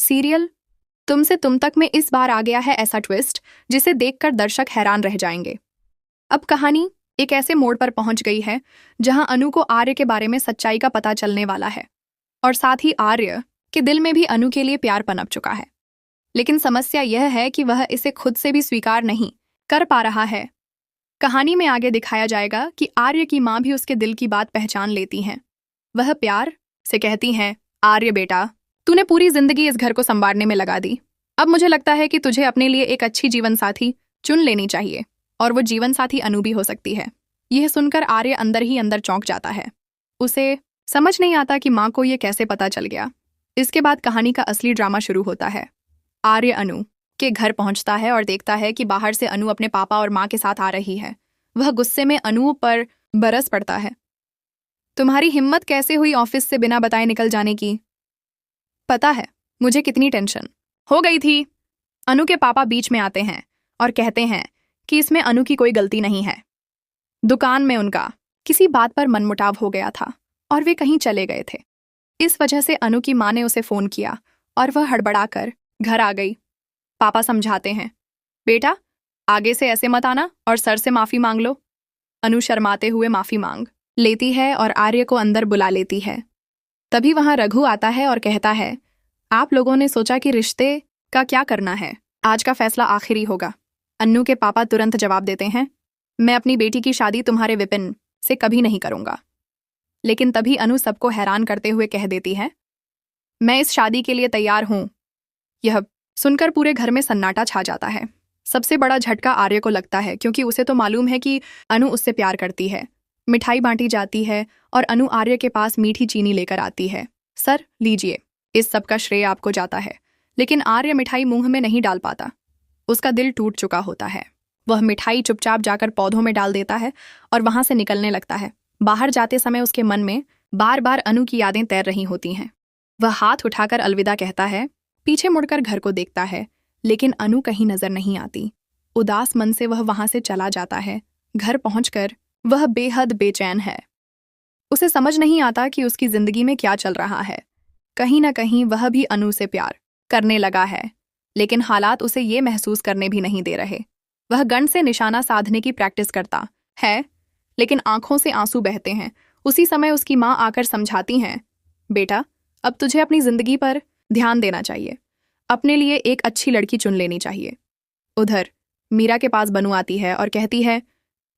Serial तुमसे तुम तक में इस बार आ गया है ऐसा ट्विस्ट जिसे देखकर दर्शक हैरान रह जाएंगे। अब कहानी एक ऐसे मोड़ पर पहुंच गई है जहां अनु को आर्य के बारे में सच्चाई का पता चलने वाला है और साथ ही आर्य के दिल में भी अनु के लिए प्यार पनप चुका है। लेकिन समस्या यह है कि वह इसे खुद से भी स्वीकार नहीं कर पा रहा है। कहानी में आगे दिखाया जाएगा कि आर्य की माँ भी उसके दिल की बात पहचान लेती हैं। वह प्यार से कहती हैं, आर्य बेटा, तूने पूरी जिंदगी इस घर को संवारने में लगा दी। अब मुझे लगता है कि तुझे अपने लिए एक अच्छी जीवन साथी चुन लेनी चाहिए और वो जीवन साथी अनु भी हो सकती है। यह सुनकर आर्य अंदर ही अंदर चौंक जाता है। उसे समझ नहीं आता कि माँ को यह कैसे पता चल गया। इसके बाद कहानी का असली ड्रामा शुरू होता है। आर्य अनु के घर पहुंचता है और देखता है कि बाहर से अनु अपने पापा और माँ के साथ आ रही है। वह गुस्से में अनु पर बरस पड़ता है। तुम्हारी हिम्मत कैसे हुई ऑफिस से बिना बताए निकल जाने की? पता है मुझे कितनी टेंशन हो गई थी। अनु के पापा बीच में आते हैं और कहते हैं कि इसमें अनु की कोई गलती नहीं है। दुकान में उनका किसी बात पर मनमुटाव हो गया था और वे कहीं चले गए थे। इस वजह से अनु की माँ ने उसे फोन किया और वह हड़बड़ाकर घर आ गई। पापा समझाते हैं, बेटा आगे से ऐसे मत आना और सर से माफी मांग लो। अनु शर्माते हुए माफी मांग लेती है और आर्य को अंदर बुला लेती है। तभी वहां रघु आता है और कहता है, आप लोगों ने सोचा कि रिश्ते का क्या करना है, आज का फैसला आखिरी होगा। अन्नू के पापा तुरंत जवाब देते हैं, मैं अपनी बेटी की शादी तुम्हारे विपिन से कभी नहीं करूंगा। लेकिन तभी अनु सबको हैरान करते हुए कह देती है, मैं इस शादी के लिए तैयार हूं। यह सुनकर पूरे घर में सन्नाटा छा जाता है। सबसे बड़ा झटका आर्य को लगता है क्योंकि उसे तो मालूम है कि अनु उससे प्यार करती है। मिठाई बांटी जाती है और अनु आर्य के पास मीठी चीनी लेकर आती है। सर लीजिए, इस सब का श्रेय आपको जाता है। लेकिन आर्य मिठाई मुंह में नहीं डाल पाता। उसका दिल टूट चुका होता है। वह मिठाई चुपचाप जाकर पौधों में डाल देता है और वहां से निकलने लगता है। बाहर जाते समय उसके मन में बार बार अनु की यादें तैर रही होती हैं। वह हाथ उठाकर अलविदा कहता है, पीछे मुड़कर घर को देखता है, लेकिन अनु कहीं नजर नहीं आती। उदास मन से वह वहां से चला जाता है। घर पहुंचकर वह बेहद बेचैन है। उसे समझ नहीं आता कि उसकी जिंदगी में क्या चल रहा है। कहीं ना कहीं वह भी अनु से प्यार करने लगा है, लेकिन हालात उसे ये महसूस करने भी नहीं दे रहे। वह गन से निशाना साधने की प्रैक्टिस करता है, लेकिन आंखों से आंसू बहते हैं। उसी समय उसकी माँ आकर समझाती हैं, बेटा अब तुझे अपनी जिंदगी पर ध्यान देना चाहिए। अपने लिए एक अच्छी लड़की चुन लेनी चाहिए। उधर मीरा के पास बनू आती है और कहती है,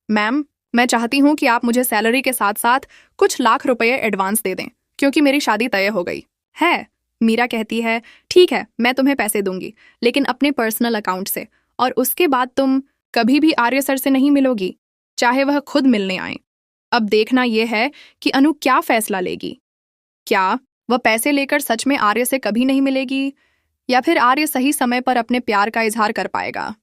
मैम मैं चाहती हूँ कि आप मुझे सैलरी के साथ साथ कुछ लाख रुपए एडवांस दे दें क्योंकि मेरी शादी तय हो गई है। मीरा कहती है, ठीक है मैं तुम्हें पैसे दूंगी, लेकिन अपने पर्सनल अकाउंट से, और उसके बाद तुम कभी भी आर्य सर से नहीं मिलोगी, चाहे वह खुद मिलने आए। अब देखना यह है कि अनु क्या फैसला लेगी। क्या वह पैसे लेकर सच में आर्य से कभी नहीं मिलेगी या फिर आर्य सही समय पर अपने प्यार का इजहार कर पाएगा।